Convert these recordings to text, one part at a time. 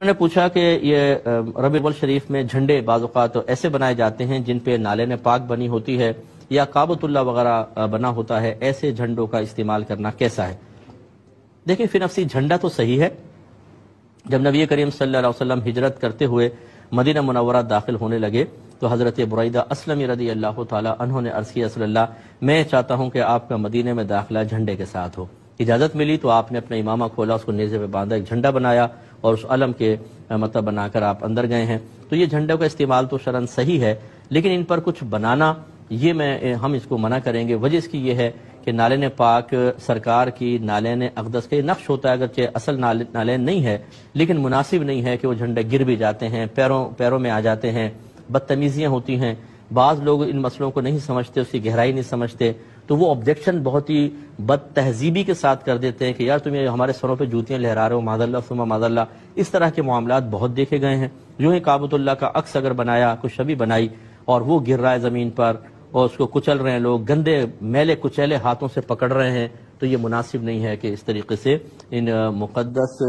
نے پوچھا کہ یہ ربیع الاول شریف میں جھنڈے بعض اوقات تو ایسے بنائے جاتے ہیں جن پہ نالے پاک بنی ہوتی ہے یا کعبۃ اللہ وغیرہ بنا ہوتا ہے، ایسے جھنڈوں کا استعمال کرنا کیسا ہے؟ دیکھیں فی نفسی جھنڈا تو صحیح ہے۔ جب نبی کریم صلی اللہ علیہ وسلم ہجرت کرتے ہوئے مدینہ منورہ داخل ہونے لگے تو حضرت بریدہ اسلمی رضی اللہ تعالی عنہ نے عرض کیا، صلی اللہ میں چاہتا ہوں کہ آپ کا مدینہ میں داخلہ جھنڈے کے ساتھ ہو۔ اجازت ملی تو آپ نے اپنا امامہ کھولا، اس کو نیزے پہ باندھا، ایک جھنڈا بنایا اور اس علم کے مطلب بنا کر آپ اندر گئے ہیں۔ تو یہ جھنڈوں کا استعمال تو شرعاً صحیح ہے، لیکن ان پر کچھ بنانا یہ ہم اس کو منع کریں گے۔ وجہ اس کی یہ ہے کہ نالین پاک سرکار کی نالین اقدس کا یہ نقش ہوتا ہے، اگرچہ اصل نالین نہیں ہے لیکن مناسب نہیں ہے کہ وہ جھنڈے گر بھی جاتے ہیں، پیروں میں آ جاتے ہیں، بدتمیزیاں ہوتی ہیں۔ بعض لوگ ان مسئلوں کو نہیں سمجھتے، اس کی گہرائی نہیں سمجھتے، تو وہ آبجیکشن بہت ہی بد تہذیبی کے ساتھ کر دیتے ہیں کہ یار تم یہ ہمارے سروں پہ جوتیاں لہرا رہے ہو، معاذ اللہ ثم معاذ اللہ۔ اس طرح کے معاملات بہت دیکھے گئے ہیں۔ جو ہی کعبۃ اللہ کا عکس اگر بنایا، کچھ شبیہ بنائی اور وہ گر رہا ہے زمین پر اور اس کو کچل رہے ہیں لوگ، گندے میلے کچیلے ہاتھوں سے پکڑ رہے ہیں، تو یہ مناسب نہیں ہے کہ اس طریقے سے ان مقدس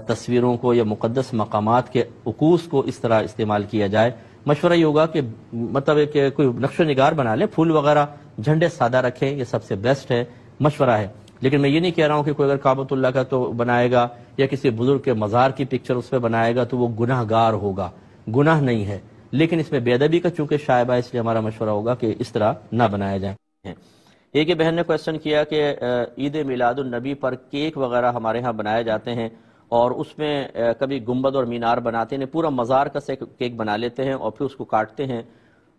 تصویروں کو یا مقدس مقامات کے عکوس کو اس طرح استعمال کیا جائے۔ مشورہ یہ ہوگا کہ مطلب کہ کوئی نقش و نگار بنا لیں، پھول وغیرہ، جھنڈے سادہ رکھیں، یہ سب سے بیسٹ ہے، مشورہ ہے۔ لیکن میں یہ نہیں کہہ رہا ہوں کہ کوئی اگر کعبۃ اللہ کا تو بنائے گا یا کسی بزرگ کے مزار کی پکچر اس پہ بنائے گا تو وہ گناہ گار ہوگا، گناہ نہیں ہے، لیکن اس میں بے ادبی کا چونکہ شائبہ ہے، اس لیے ہمارا مشورہ ہوگا کہ اس طرح نہ بنایا جائے۔ ایک بہن نے کویسچن کیا کہ عید میلاد النبی پر کیک وغیرہ ہمارے ہاں بنائے جاتے ہیں اور اس میں کبھی گنبد اور مینار بناتے ہیں، پورا مزار کا کیک بنا لیتے ہیں اور پھر اس کو کاٹتے ہیں،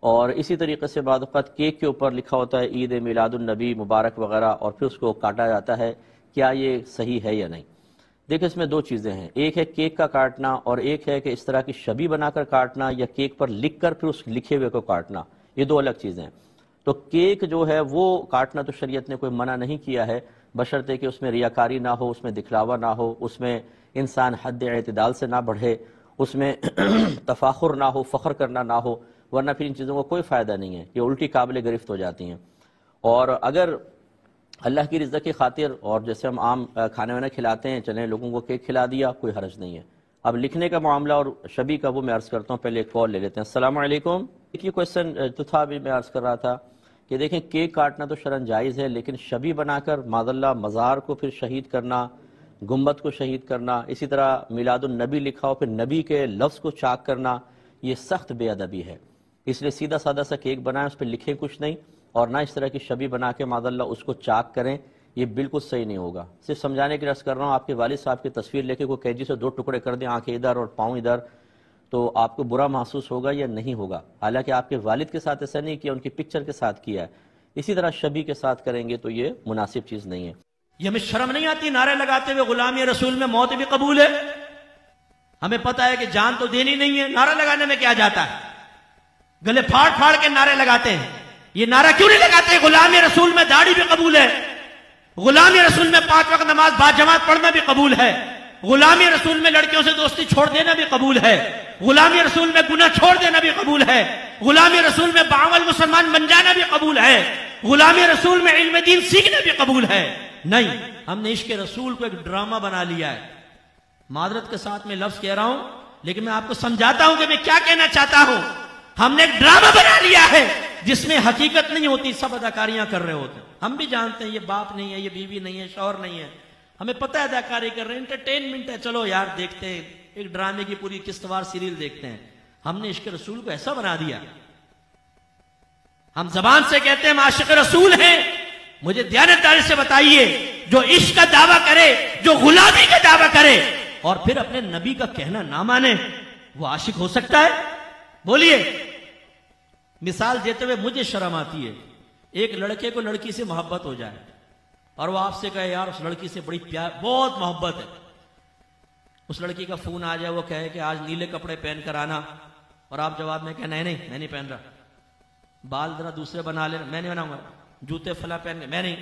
اور اسی طریقے سے بعض اوقات کیک کے اوپر لکھا ہوتا ہے عید میلاد النبی مبارک وغیرہ اور پھر اس کو کاٹا جاتا ہے۔ کیا یہ صحیح ہے یا نہیں؟ دیکھیں اس میں دو چیزیں ہیں، ایک ہے کیک کا کاٹنا اور ایک ہے کہ اس طرح کی شبیہ بنا کر کاٹنا یا کیک پر لکھ کر پھر اس لکھے ہوئے کو کاٹنا، یہ دو الگ چیزیں ہیں۔ تو کیک جو ہے وہ کاٹنا تو شریعت نے کوئی منع نہیں کیا ہے، بشرطے کہ اس میں ریاکاری نہ ہو، اس میں دکھلاوا نہ ہو، اس میں انسان حد اعتدال سے نہ بڑھے، اس میں تفاخر نہ ہو، فخر کرنا نہ ہو، ورنہ پھر ان چیزوں کا کوئی فائدہ نہیں ہے، یہ الٹی قابل گرفت ہو جاتی ہیں۔ اور اگر اللہ کی رضا کی خاطر اور جیسے ہم عام کھانے وانا کھلاتے ہیں، چلیں لوگوں کو کیک کھلا دیا، کوئی حرج نہیں ہے۔ اب لکھنے کا معاملہ اور شبیہ کا وہ میں عرض کرتا ہوں، پہلے ایک کال لے لیتے ہیں۔ السلام علیکم۔ یہ کویسچن جو تھا ابھی میں عرض کر رہا تھا کہ دیکھیں کیک کاٹنا تو شرعاً جائز ہے، لیکن شبیہ بنا کر معاذ اللہ مزار کو پھر شہید کرنا، گنبد کو شہید کرنا، اسی طرح میلاد النبی لکھا ہو پھر نبی کے لفظ کو چاک کرنا، یہ سخت بے ادبی ہے۔ اس لیے سیدھا سادہ سا کیک بنائیں، اس پہ لکھیں کچھ نہیں، اور نہ اس طرح کی شبیہ بنا کے معاذ اللہ اس کو چاک کریں، یہ بالکل صحیح نہیں ہوگا۔ صرف سمجھانے کے عرض کر رہا ہوں، آپ کے والد صاحب کی تصویر لے کے کوئی کینچی سے دو ٹکڑے کر دیں، آنکھیں ادھر اور پاؤں ادھر، تو آپ کو برا محسوس ہوگا یا نہیں ہوگا؟ حالانکہ آپ کے والد کے ساتھ ایسا نہیں کیا، ان کی پکچر کے ساتھ کیا ہے، اسی طرح شبیہ کے ساتھ کریں گے تو یہ مناسب چیز نہیں ہے۔ یہ ہمیں شرم نہیں آتی نعرے لگاتے ہوئے غلامی رسول میں موت بھی قبول ہے؟ ہمیں پتہ ہے کہ جان تو دینی نہیں ہے، نعرہ لگانے میں کیا جاتا ہے؟ گلے پھاڑ پھاڑ کے نعرے لگاتے ہیں، یہ نعرہ کیوں نہیں لگاتے؟ غلامی رسول میں داڑھی بھی قبول ہے، غلامی رسول میں 5 وقت نماز باجماعت پڑھنا بھی قبول ہے، غلامی رسول میں لڑکیوں سے دوستی چھوڑ دینا بھی قبول ہے، غلامی رسول میں گناہ چھوڑ دینا بھی قبول ہے، غلامی رسول میں باول مسلمان بن جانا بھی قبول ہے، غلامی رسول میں علم دین سیکھنا بھی قبول ہے۔ نہیں، ہم نے عشق رسول کو ایک ڈرامہ بنا لیا ہے۔ معذرت کے ساتھ میں لفظ کہہ رہا ہوں، لیکن میں آپ کو سمجھاتا ہوں کہ میں کیا کہنا چاہتا ہوں۔ ہم نے ایک ڈرامہ بنا لیا ہے جس میں حقیقت نہیں ہوتی، سب اداکاریاں کر رہے ہوتے ہیں۔ ہم بھی جانتے ہیں یہ باپ نہیں ہے، یہ بیوی نہیں ہے، شوہر نہیں ہے، ہمیں پتہ ہے اداکاری کر رہے ہیں، انٹرٹینمنٹ ہے، چلو یار دیکھتے ہیں، ایک ڈرامے کی پوری قسط وار سیریل دیکھتے ہیں۔ ہم نے عشق رسول کو ایسا بنا دیا، ہم زبان سے کہتے ہیں ہم عاشق رسول ہیں، مجھے دیانتداری سے بتائیے جو عشق کا دعویٰ کرے، جو غلامی کا دعویٰ کرے اور پھر اپنے نبی کا کہنا نہ مانے، وہ عاشق ہو سکتا ہے؟ بولیے۔ مثال دیتے ہوئے مجھے شرم آتی ہے، ایک لڑکے کو لڑکی سے محبت ہو جائے اور وہ آپ سے کہے یار اس لڑکی سے بڑی پیار، بہت محبت ہے، اس لڑکی کا فون آ جائے، وہ کہے کہ آج نیلے کپڑے پہن کر آنا، اور آپ جواب میں کہیں نہیں میں نہیں پہن رہا، بال ذرا دوسرے بنا لینا، میں نہیں بناؤں گا، جوتے فلا پہن کے میں نہیں،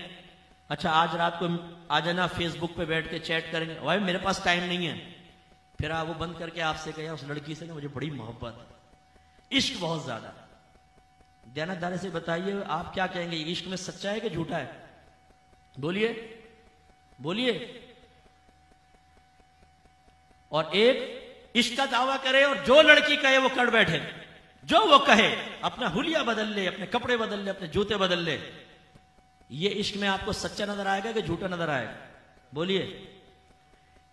اچھا آج رات کو آ جانا فیس بک پہ بیٹھ کے چیٹ کریں گے، بھائی میرے پاس ٹائم نہیں ہے، پھر آپ وہ بند کر کے آپ سے کہے اس لڑکی سے نا مجھے بڑی محبت ہے، عشق بہت زیادہ۔ دیانتداری سے بتائیے آپ کیا کہیں گے، یہ عشق میں سچا ہے کہ جھوٹا ہے؟ بولیے بولیے۔ اور ایک عشق کا دعویٰ کرے اور جو لڑکی کہے وہ کر بیٹھے، جو وہ کہے، اپنا حلیہ بدل لے، اپنے کپڑے بدل لے، اپنے جوتے بدل لے، یہ عشق میں آپ کو سچا نظر آئے گا کہ جھوٹا نظر آئے گا؟ بولیے۔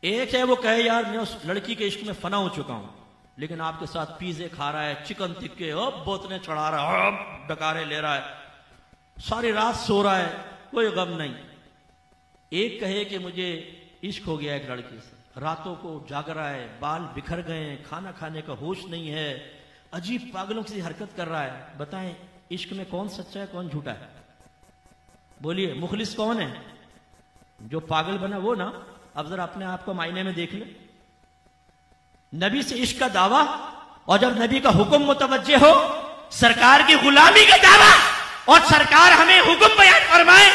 ایک ہے وہ کہے یار میں اس لڑکی کے عشق میں فنا ہو چکا ہوں، لیکن آپ کے ساتھ پیزے کھا رہا ہے، چکن ٹکے بوتلیں چڑھا رہا ہے، ڈکارے لے رہا ہے، ساری رات سو رہا ہے، کوئی غم نہیں۔ ایک کہے کہ مجھے عشق ہو گیا ایک لڑکی سے، راتوں کو جاگ رہا ہے، بال بکھر گئے ہیں، کھانا کھانے کا ہوش نہیں ہے، عجیب پاگلوں کی حرکت کر رہا ہے۔ بتائیں عشق میں کون سچا ہے کون جھوٹا ہے؟ بولیے، مخلص کون ہے؟ جو پاگل بنا وہ نا؟ اب ذرا اپنے آپ کو معائنے میں دیکھ لیں۔ نبی سے عشق کا دعویٰ، اور جب نبی کا حکم متوجہ ہو، سرکار کی غلامی کا دعویٰ، اور سرکار ہمیں حکم بیان فرمائے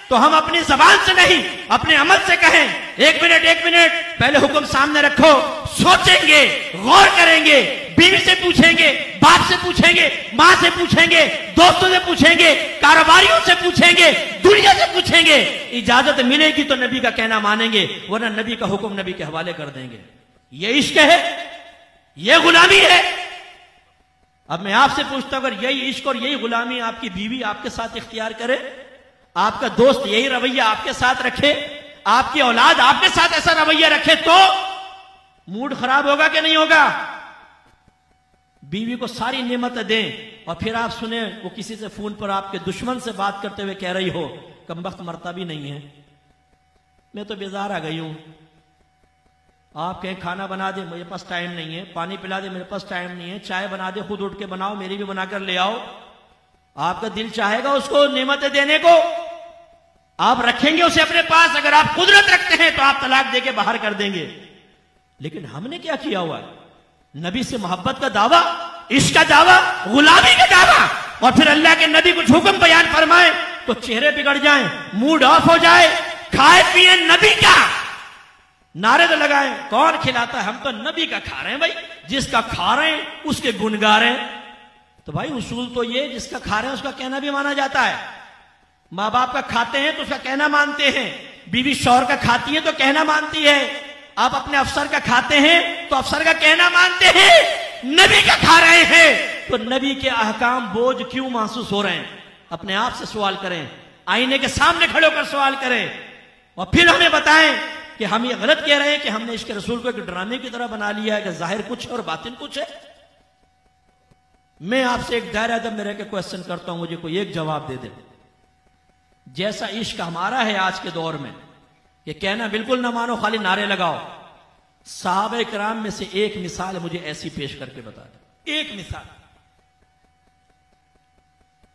تو ہم اپنی زبان سے نہیں اپنے عمل سے کہیں ایک منٹ پہلے حکم سامنے رکھو، سوچیں گے، غور کریں گے، بیوی سے پوچھیں گے، باپ سے پوچھیں گے، ماں سے پوچھیں گے، دوستوں سے پوچھیں گے، کاروباریوں سے پوچھیں گے، دنیا سے پوچھیں گے، اجازت ملے گی تو نبی کا کہنا مانیں گے، ورنہ نبی کا حکم نبی کے حوالے کر دیں گے۔ یہ عشق ہے، یہ غلامی ہے۔ اب میں آپ سے پوچھتا ہوں، اگر یہی عشق اور یہی غلامی آپ کی بیوی آپ کے ساتھ اختیار کرے، آپ کا دوست یہی رویہ آپ کے ساتھ رکھے، آپ کی اولاد آپ کے ساتھ ایسا رویہ رکھے، تو موڈ خراب ہوگا کہ نہیں ہوگا؟ بیوی کو ساری نعمتیں دیں اور پھر آپ سنیں وہ کسی سے فون پر آپ کے دشمن سے بات کرتے ہوئے کہہ رہی ہو کمبخت مرتا بھی نہیں ہے، میں تو بیزار آ گئی ہوں، آپ کہیں کھانا بنا دے میرے پاس ٹائم نہیں ہے، پانی پلا دے میرے پاس ٹائم نہیں ہے، چائے بنا دے خود اٹھ کے بناؤ میری بھی بنا کر لے آؤ۔ آپ کا دل چاہے گا اس کو نعمتیں دینے کو، آپ رکھیں گے اسے اپنے پاس؟ اگر آپ قدرت رکھتے ہیں تو آپ طلاق دے کے باہر کر دیں گے۔ لیکن ہم نے کیا کیا ہوا ہے؟ نبی سے محبت کا دعویٰ، عشق کا دعویٰ، غلامی کا دعویٰ، اور پھر اللہ کے نبی کچھ حکم بیان فرمائے تو چہرے بگڑ جائیں، موڈ آف ہو جائے، کھائے پیئے نبی کا، نعرے تو لگائیں کون کھلاتا ہے؟ ہم تو نبی کا کھا رہے ہیں بھائی، جس کا کھا رہے ہیں اس کے گن گا رہے ہیں۔ تو بھائی اصول تو یہ جس کا کھا رہے ہیں اس کا کہنا بھی مانا جاتا ہے۔ ماں باپ کا کھاتے ہیں تو اس کا کہنا مانتے ہیں، بیوی شوہر کا کھاتی ہے تو کہنا مانتی ہے، آپ اپنے افسر کا کھاتے ہیں تو افسر کا کہنا مانتے ہیں، نبی کا کھا رہے ہیں تو نبی کے احکام بوجھ کیوں محسوس ہو رہے ہیں؟ اپنے آپ سے سوال کریں، آئینے کے سامنے کھڑے ہو کر سوال کریں، اور پھر ہمیں بتائیں کہ ہم یہ غلط کہہ رہے ہیں کہ ہم نے عشق رسول کو ایک ڈرامے کی طرح بنا لیا ہے کہ ظاہر کچھ ہے اور باطن کچھ ہے۔ میں آپ سے ایک دائرہ ادب میں رہ کے کوشچن کرتا ہوں، مجھے کوئی ایک جواب دے دے۔ جیسا عشق ہمارا ہے آج کے دور میں کہ کہنا بالکل نہ مانو، خالی نعرے لگاؤ، صحابہ کرام میں سے ایک مثال مجھے ایسی پیش کر کے بتا دیں، ایک مثال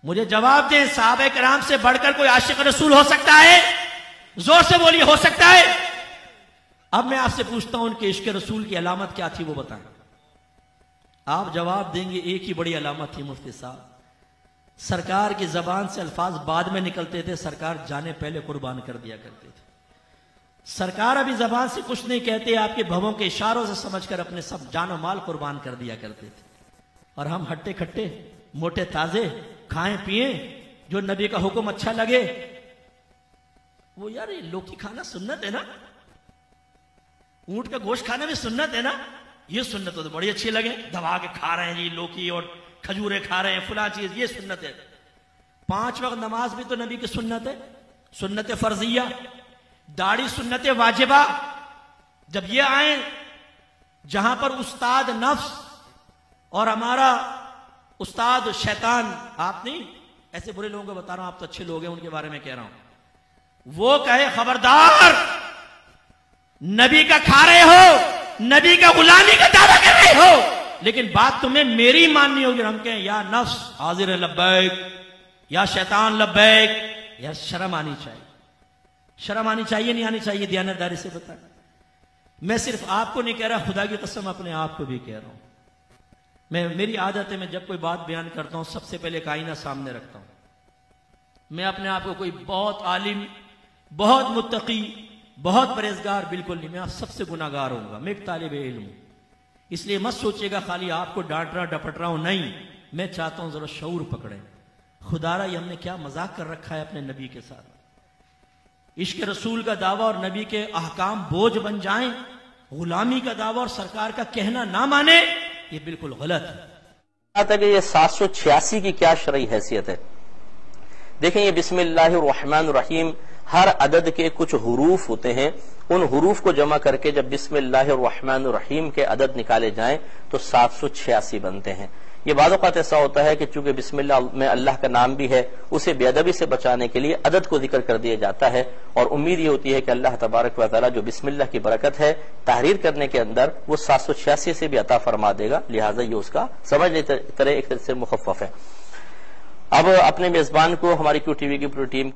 مجھے جواب دیں، صحابہ کرام سے بڑھ کر کوئی عاشق رسول ہو سکتا ہے؟ زور سے بولیے، ہو سکتا ہے؟ اب میں آپ سے پوچھتا ہوں ان کے عشق رسول کی علامت کیا تھی وہ بتائیں۔ آپ جواب دیں گے ایک ہی بڑی علامت تھی مفتی صاحب، سرکار کی زبان سے الفاظ بعد میں نکلتے تھے، سرکار جانے پہلے قربان کر دیا کرتے تھے۔ سرکار ابھی زبان سے کچھ نہیں کہتے، آپ کے بھووں کے اشاروں سے سمجھ کر اپنے سب جان و مال قربان کر دیا کرتے تھے۔ اور ہم ہٹے کھٹے موٹے تازے کھائیں پیئیں، جو نبی کا حکم اچھا لگے، وہ یار یہ لوکی کھانا سنت ہے نا، اونٹ کا گوشت کھانا بھی سنت ہے نا، یہ سنت تو بڑی اچھی لگے، دبا کے کھا رہے ہیں جی لوکی اور کھجورے کھا رہے ہیں فلاں چیز، یہ سنت ہے۔ 5 وقت نماز بھی تو نبی کی سنت ہے، سنت فرضیہ، داڑھی سنت واجبہ۔ جب یہ آئیں جہاں پر استاد نفس اور ہمارا استاد شیطان، آپ نہیں ایسے برے لوگوں کو بتا رہا ہوں، آپ تو اچھے لوگ ہیں ان کے بارے میں کہہ رہا ہوں، وہ کہے خبردار نبی کا کھا رہے ہو، نبی کا غلامی کا دعویٰ کر رہے ہو، لیکن بات تمہیں میری ماننی ہوگی۔ ہم کہیں یا نفس حاضر لبیک، یا شیطان لبیک، یا شرم آنی چاہیے، شرم آنی چاہیے نہیں آنی چاہیے؟ دیانتداری سے بتائیں۔ میں صرف آپ کو نہیں کہہ رہا، خدا کی قسم اپنے آپ کو بھی کہہ رہا ہوں۔ میری عادت ہے میں جب کوئی بات بیان کرتا ہوں سب سے پہلے ایک آئینہ سامنے رکھتا ہوں۔ میں اپنے آپ کو کوئی بہت عالم، بہت متقی، بہت پرہیزگار بالکل نہیں، میں آپ سب سے گناہگار ہوں گا، میں ایک طالب علم ہوں، اس لیے مت سوچیے گا خالی آپ کو ڈانٹ رہا ڈپٹ رہا ہوں، نہیں، میں چاہتا ہوں ذرا شعور پکڑیں۔ خدا را یہ ہم نے کیا مذاق کر رکھا ہے اپنے نبی کے ساتھ؟ عشق رسول کا دعویٰ اور نبی کے احکام بوجھ بن جائیں غلامی کا دعویٰ اور سرکار کا کہنا نہ مانے، یہ بالکل غلط ہے۔ بات ہے کہ یہ 786 کی کیا شرعی حیثیت ہے؟ دیکھیں یہ بسم اللہ الرحمن الرحیم ہر عدد کے کچھ حروف ہوتے ہیں، ان حروف کو جمع کر کے جب بسم اللہ الرحمن الرحیم کے عدد نکالے جائیں تو 786 بنتے ہیں۔ یہ بعض اوقات ایسا ہوتا ہے کہ چونکہ بسم اللہ میں اللہ کا نام بھی ہے، اسے بے ادبی سے بچانے کے لیے عدد کو ذکر کر دیا جاتا ہے، اور امید یہ ہوتی ہے کہ اللہ تبارک و تعالیٰ جو بسم اللہ کی برکت ہے تحریر کرنے کے اندر وہ 786 سے بھی عطا فرما دے گا، لہٰذا یہ اس کا سمجھ طرح ایک طرح سے مخفف ہے۔ اب اپنے میزبان کو ہماری کیو ٹی وی کی پوری ٹیم